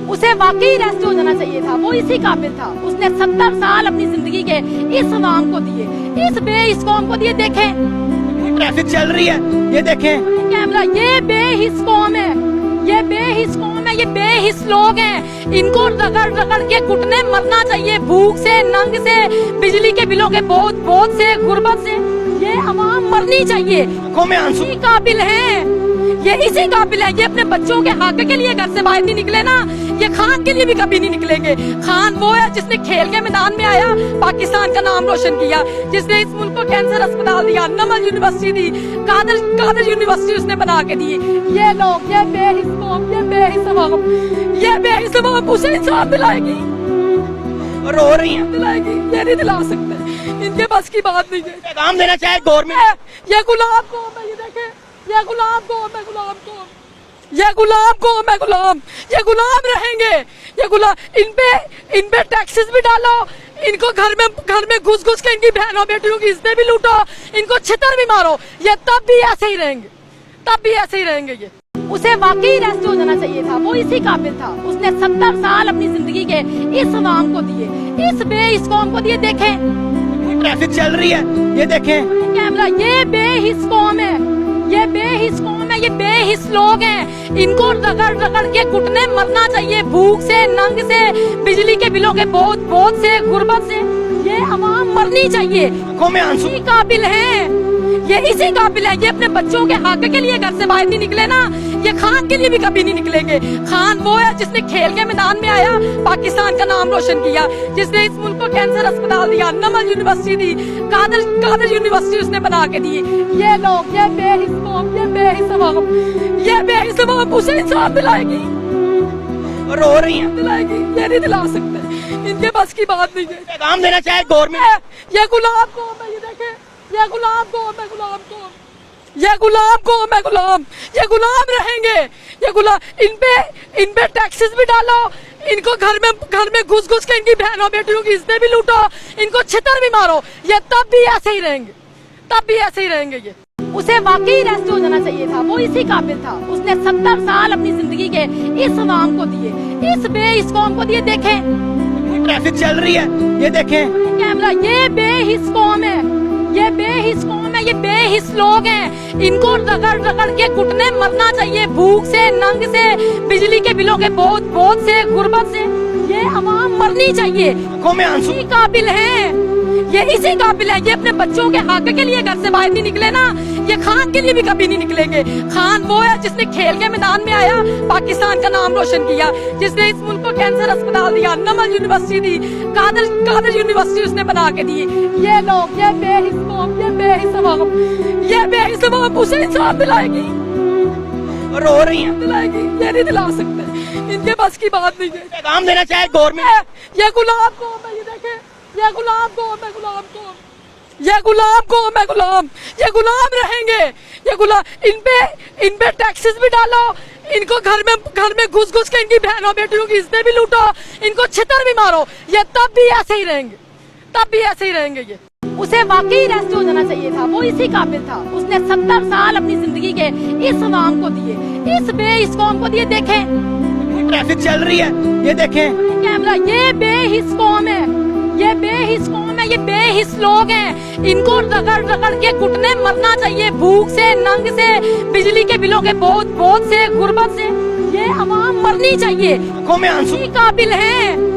उसे वाकई रेस्ट हो जाना चाहिए था। वो इसी काबिल था। उसने 70 साल अपनी जिंदगी के इस अवाम को दिए, इस बेहिस कौम को दिए। देखें ट्रैफिक चल रही है, ये देखें कैमरा, ये बेहिस कौम है, ये बेहिस कौम है, ये बेहिस लोग हैं। इनको रगड़ रगड़ के कुटने मरना चाहिए, भूख से, नंग से, बिजली के बिलों के बोझ से, गुर्बत से। ये अवाम मरनी चाहिए। आंखों में आंसू। इसी काबिल है, ये इसी काबिल है। ये अपने बच्चों के हक के लिए घर से बाहर नहीं निकले ना, ये खान के लिए भी कभी नहीं निकलेंगे। खान वो है जिसने खेल के मैदान में आया, पाकिस्तान का नाम रोशन किया, जिसने इस मुल्क को कैंसर अस्पताल दिया, नमल यूनिवर्सिटी दी, कादर यूनिवर्सिटी उसने बना के दी। ये लोग, ये बेहिस कौम, ये बेहिस अवाम, ये बेहिस अवाम उसे इंसाफ दिलाएगी, रो रही हैं। दिलाएगी। ये नहीं दिला सकते, इनके बस की बात नहीं है। पैगाम देना चाहे गवर्नमेंट, ये गुलाम कौम है, ये देखे, ये गुलाम कौम है, गुलाम कौम, ये गुलाम कौम है, गुलाम, ये गुलाम रहेंगे, ये गुलाम। इन पे टैक्सेस भी डालो, इनको घर में घुस के इनकी बहनों बेटियों की इज्जतें भी लूटो, इनको छितर भी मारो, ये तब भी ऐसे ही रहेंगे, तब भी ऐसे ही रहेंगे। ये उसे वाकई रेस्ट हो जाना चाहिए था। वो इसी काबिल था। उसने 70 साल अपनी जिंदगी के इस अवाम को दिए, इस बेहिस कौम को दिए। देखें ट्रैफिक चल रही है, ये देखें कैमरा, ये बेहिस कौम है, ये बेहिस कौम है, ये बेहिस लोग हैं। इनको रगड़ रगड़ के कुटने मरना चाहिए, भूख से, नंग से, बिजली के बिलों के बोझ से, गुर्बत से। ये अवाम मरनी चाहिए। आंखों में आंसू। इसी काबिल है, ये इसी काबिल है। ये अपने बच्चों के हक के लिए घर से बाहर नहीं निकले ना, ये खान के लिए भी कभी नहीं निकलेंगे। खान वो है जिसने खेल के मैदान में आया, पाकिस्तान का नाम रोशन किया, जिसने इस मुल्क को कैंसर अस्पताल दिया, नमल यूनिवर्सिटी दी, कादर यूनिवर्सिटी उसने बना के दी। ये लोग, ये बेहिस कौम, ये बेहिस अवाम, ये बेहिस अवाम उसे इंसाफ दिलाएगी, रो रही हैं। दिलाएगी। ये नहीं दिला सकते, इनके बस की बात नहीं है। पैगाम देना चाहे गवर्नमेंट, ये गुलाम कौम है, ये देखे, ये गुलाम कौम है, गुलाम कौम, ये गुलाम कौम है, गुलाम, ये गुलाम रहेंगे, ये गुलाम। इन पे टैक्सेस भी डालो, इनको घर में घुस के इनकी बहनों बेटियों की इज्जतें भी लूटो, इनको छितर भी मारो, ये तब भी ऐसे ही रहेंगे, तब भी ऐसे ही रहेंगे। ये उसे वाकई रेस्ट हो जाना चाहिए था। वो इसी काबिल था। उसने 70 साल अपनी जिंदगी के इस अवाम को दिए, इस बेहिस कौम को दिए। देखें ट्रैफिक चल रही है, ये देखें कैमरा, ये बेहिस कौम है, ये बेहिस कौम है, ये बेहिस लोग हैं। इनको रगड़ रगड़ के कुटने मरना चाहिए, भूख से, नंग से, बिजली के बिलों के बोझ से, गुर्बत से। ये अवाम मरनी चाहिए। आंखों में आंसू। इसी काबिल है, ये इसी काबिल है। ये अपने बच्चों के हक के लिए घर से बाहर नहीं निकले ना, ये खान के लिए भी कभी नहीं निकलेंगे। खान वो है जिसने खेल के मैदान में आया, पाकिस्तान का नाम रोशन किया, जिसने इस मुल्क को कैंसर अस्पताल दिया, नमल यूनिवर्सिटी दी, कादर यूनिवर्सिटी उसने बना के दी। ये लोग, ये बेहिस कौम, ये बेहिस अवाम, ये बेहिस अवाम उसे इंसाफ दिलाएगी, रो रही हैं। दिलाएगी। ये नहीं दिला सकते, इनके बस की बात नहीं है। पैगाम देना चाहे गवर्नमेंट, ये गुलाम कौम है, ये देखे, ये गुलाम कौम है, गुलाम कौम, ये गुलाम कौम है, गुलाम, ये गुलाम रहेंगे, ये गुलाम। इन पे टैक्सेस भी डालो, इनको घर में घुस के इनकी बहनों बेटियों की इज्जतें भी लूटो, इनको छितर भी मारो, ये तब भी ऐसे ही रहेंगे, तब भी ऐसे ही रहेंगे। ये उसे वाकई रेस्ट हो जाना चाहिए था। वो इसी काबिल था। उसने 70 साल अपनी जिंदगी के इस अवाम को दिए, इस बेहिस कौम को दिए। देखें ट्रैफिक चल रही है, ये देखें कैमरा, ये बेहिस कौम है, ये बेहिस कौम है, ये बेहिस लोग हैं। इनको रगड़ रगड़ के कुटने मरना चाहिए, भूख से, नंग से, बिजली के बिलों के बोझ से, गुर्बत से। ये अवाम मरनी चाहिए। आंखों में आंसू। इसी काबिल है,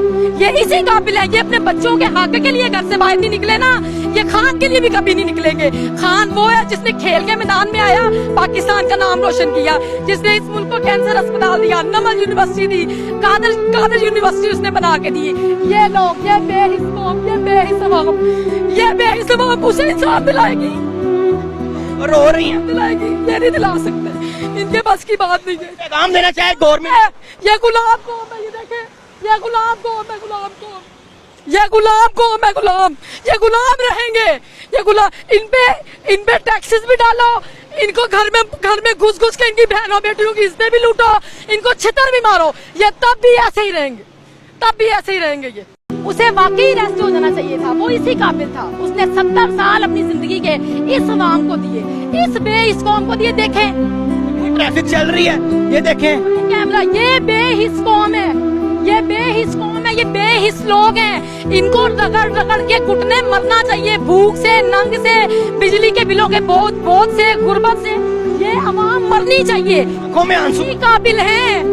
ये इसी काबिल है। ये अपने बच्चों के हक के लिए घर से बाहर नहीं निकले ना, ये खान के लिए भी कभी नहीं निकलेंगे। खान वो है जिसने खेल के मैदान में आया, पाकिस्तान का नाम रोशन किया, जिसने इस मुल्क को कैंसर अस्पताल दिया, नमल यूनिवर्सिटी दी, कादर यूनिवर्सिटी उसने बना के दी। ये लोग, ये बेहिस कौम, ये बेहिस अवाम, ये बेहिस अवाम उसे इंसाफ दिलाएगी, रो रही हैं। दिलाएगी। ये नहीं दिला सकते, इनके बस की बात नहीं है। पैगाम देना चाहे गवर्नमेंट, ये गुलाम कौम है, ये देखे, ये गुलाम कौम है, गुलाम कौम, ये गुलाम कौम है, गुलाम, ये गुलाम रहेंगे, ये गुलाम। इन पे टैक्सेस भी डालो, इनको घर में घुस के इनकी बहनों बेटियों की इज्जतें भी लूटो, इनको छितर भी मारो, ये तब भी ऐसे ही रहेंगे, तब भी ऐसे ही रहेंगे। ये उसे वाकई रेस्ट हो जाना चाहिए था। वो इसी काबिल था। उसने 70 साल अपनी जिंदगी के इस अवाम को दिए, इस बेहिस कौम को दिए। देखें ट्रैफिक चल रही है, ये देखें कैमरा, ये बेहिस कौम है, ये बेहिस लोग हैं, इनको रगड़ रगड़ के घुटने मरना चाहिए, भूख से, नंग से, बिजली के बिलों के बोझ से, गुर्बत से। ये अवाम मरनी चाहिए। आंखों में आंसू। इसी काबिल है,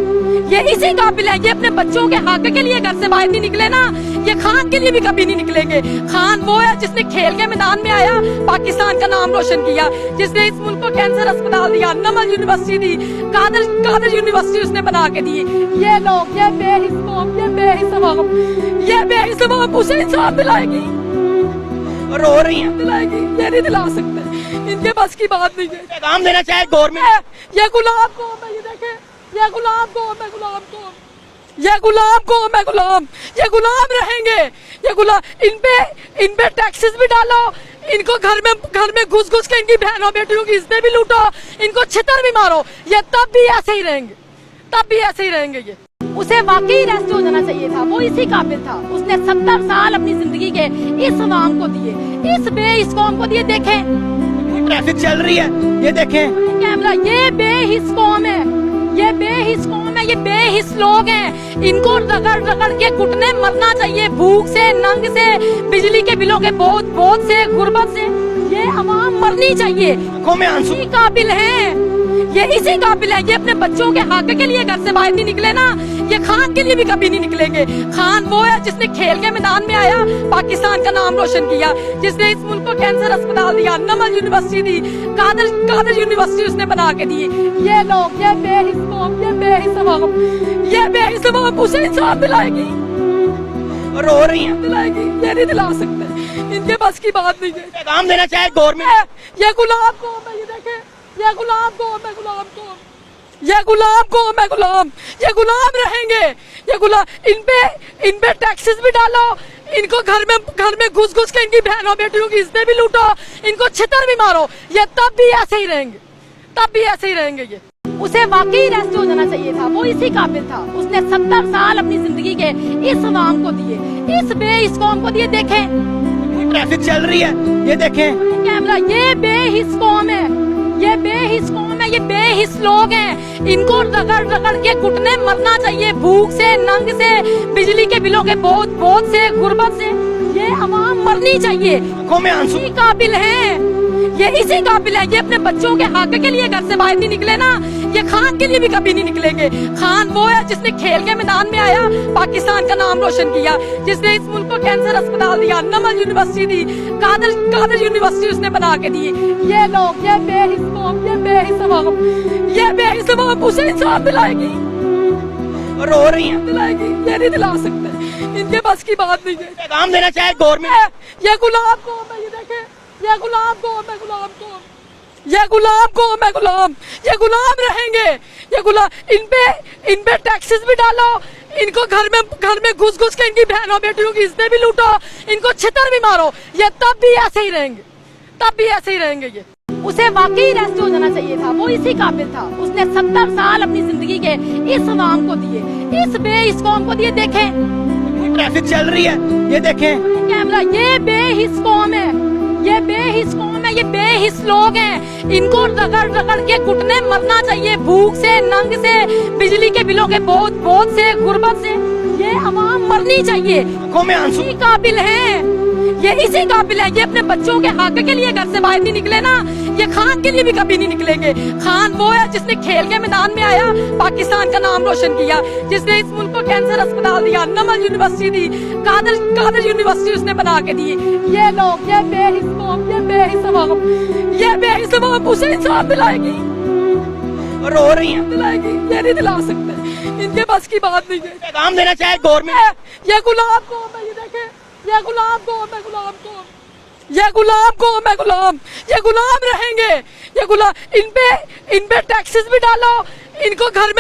ये इसी काबिल है। ये अपने बच्चों के हक के लिए घर से बाहर नहीं निकले ना, ये खान के लिए भी कभी नहीं निकलेंगे। खान वो है जिसने खेल के मैदान में आया, पाकिस्तान का नाम रोशन किया, जिसने इस मुल्क को कैंसर अस्पताल दिया, नमल यूनिवर्सिटी दी, कादर यूनिवर्सिटी उसने बना के दी। ये लोग, ये बेहिस कौम, ये बेहिस अवाम, ये बेहिस अवाम उसे इंसाफ दिलाएगी, रो रही हैं। दिलाएगी। ये नहीं दिला सकते, इनके बस की बात नहीं है। पैगाम देना चाहे गवर्नमेंट। ये गुलाम कौम है, ये देखे, ये गुलाम कौम है, गुलाम कौम, ये गुलाम कौम है, गुलाम, ये गुलाम रहेंगे, ये गुलाम। इन पे टैक्सेस भी डालो, इनको घर में घुस के इनकी बहनों बेटियों की इज्जतें भी लूटो, इनको छितर भी मारो, ये तब भी ऐसे ही रहेंगे, तब भी ऐसे ही रहेंगे। ये उसे वाकई रेस्ट हो जाना चाहिए था, वो इसी काबिल था। उसने 70 साल अपनी जिंदगी के इस अवाम को दिए, इस बेहिस कौम को दिए। देखें ट्रैफिक चल रही है, ये देखें कैमरा, ये बेहिस कौम है, ये बेहिस कौम है, ये बेहिस लोग हैं, इनको रगड़ रगड़ के घुटने मरना चाहिए, भूख से, नंग से, बिजली के बिलों के बोझ से, गुर्बत से। ये अवाम मरनी चाहिए। आंखों में आंसू। इसी काबिल है, ये इसी काबिल है। ये अपने बच्चों के हक के लिए घर से बाहर नहीं निकले ना, ये खान के लिए भी कभी नहीं निकलेंगे। खान वो है जिसने खेल के मैदान में आया, पाकिस्तान का नाम रोशन किया, जिसने इस मुल्क को कैंसर अस्पताल दिया, नमल यूनिवर्सिटी दी, कादर यूनिवर्सिटी उसने बना के दी। ये लोग, ये बेहिस कौम, ये बेहिस अवाम, ये बेहिस अवाम उसे इंसाफ दिलाएगी, रो रही हैं। दिलाएगी। ये नहीं दिला सकते, इनके बस की बात नहीं है। पैगाम देना चाहे गवर्नमेंट। ये गुलाम कौम है, ये देखे, ये गुलाम कौम है, गुलाम कौम, ये गुलाम कौम है, गुलाम, ये गुलाम रहेंगे, ये गुलाम। इन पे टैक्सेस भी डालो, इनको घर में घुस के इनकी बहनों बेटियों की इज्जतें भी लूटो, इनको छितर भी मारो, ये तब भी ऐसे ही रहेंगे, तब भी ऐसे ही रहेंगे। ये उसे वाकई रेस्ट हो जाना चाहिए था, वो इसी काबिल था। उसने 70 साल अपनी जिंदगी के इस अवाम को दिए, इस बेहिस कौम को दिए। देखें ट्रैफिक चल रही है, ये देखें कैमरा, ये बेहिस कौम है, ये बेहिस कौम है, ये बेहिस लोग हैं, इनको रगड़ रगड़ के घुटने मरना चाहिए, भूख से, नंग से, बिजली के बिलों के बोझ से, गुर्बत से। ये अवाम मरनी चाहिए। आंखों में आंसू। इसी काबिल है, ये इसी काबिल है। ये अपने बच्चों के हक के लिए घर से बाहर नहीं निकले ना, ये खान के लिए भी कभी नहीं निकलेंगे। खान वो है जिसने खेल के मैदान में आया, पाकिस्तान का नाम रोशन किया, जिसने इस मुल्क को कैंसर अस्पताल दिया, नमल यूनिवर्सिटी दी, कादर यूनिवर्सिटी उसने बना के दी। ये लोग, ये बेहिस कौम, ये बेहिस अवाम, ये बेहिस अवाम उसे इंसाफ दिलाएगी, रो रही हैं। दिलाएगी। ये नहीं दिला सकते, इनके बस की बात नहीं है। पैगाम देना चाहे गवर्नमेंट। ये गुलाम कौम है, ये देखे, ये गुलाम कौम है, गुलाम कौम, ये गुलाम कौम है, गुलाम, ये गुलाम रहेंगे, ये गुलाम। इन पे टैक्सेस भी डालो, इनको घर में घुस के इनकी बहनों बेटियों की इज्जतें भी लूटो, इनको छितर भी मारो, ये तब भी ऐसे ही रहेंगे, तब भी ऐसे ही रहेंगे। ये उसे वाकई रेस्ट हो जाना चाहिए था, वो इसी काबिल था। उसने 70 साल अपनी जिंदगी के इस अवाम को दिए, इस बेहिस कौम को दिए। देखें ट्रैफिक चल रही है, ये देखें कैमरा, ये बेहिस कौम है, ये बेहिस कौम है, ये बेहिस लोग हैं, इनको रगड़ रगड़ के घुटने मरना चाहिए, भूख से, नंग से, बिजली के बिलों के बोझ से, गुर्बत से। ये अवाम मरनी चाहिए। आंखों में आंसू। इसी काबिल है, ये इसी काबिल है। ये अपने बच्चों के हक के लिए घर से बाहर नहीं निकले ना, ये खान के लिए भी कभी नहीं निकलेंगे। खान वो है जिसने खेल के मैदान में आया, पाकिस्तान का नाम रोशन किया, जिसने इस मुल्क को कैंसर अस्पताल दिया, नमल यूनिवर्सिटी दी, कादर यूनिवर्सिटी उसने बना के दी। ये लोग, ये बेहिस कौम, ये बेहिस अवाम, ये बेहिस अवाम उसे इंसाफ दिलाएगी, रो रही हैं। दिलाएगी। ये नहीं दिला सकते, इनके बस की बात नहीं है। पैगाम देना चाहे गवर्नमेंट। ये गुलाम कौम है, ये देखे, ये गुलाम कौम है, गुलाम कौम, ये गुलाम कौम है, गुलाम, ये गुलाम रहेंगे, ये गुलाम। इन पे टैक्सेस भी डालो, इनको घर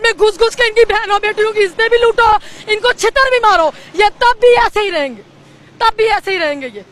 में घुस के इनकी बहनों बेटियों की इज्जतें भी लूटो, इनको छितर भी मारो, ये तब भी ऐसे ही रहेंगे, तब भी ऐसे ही रहेंगे। ये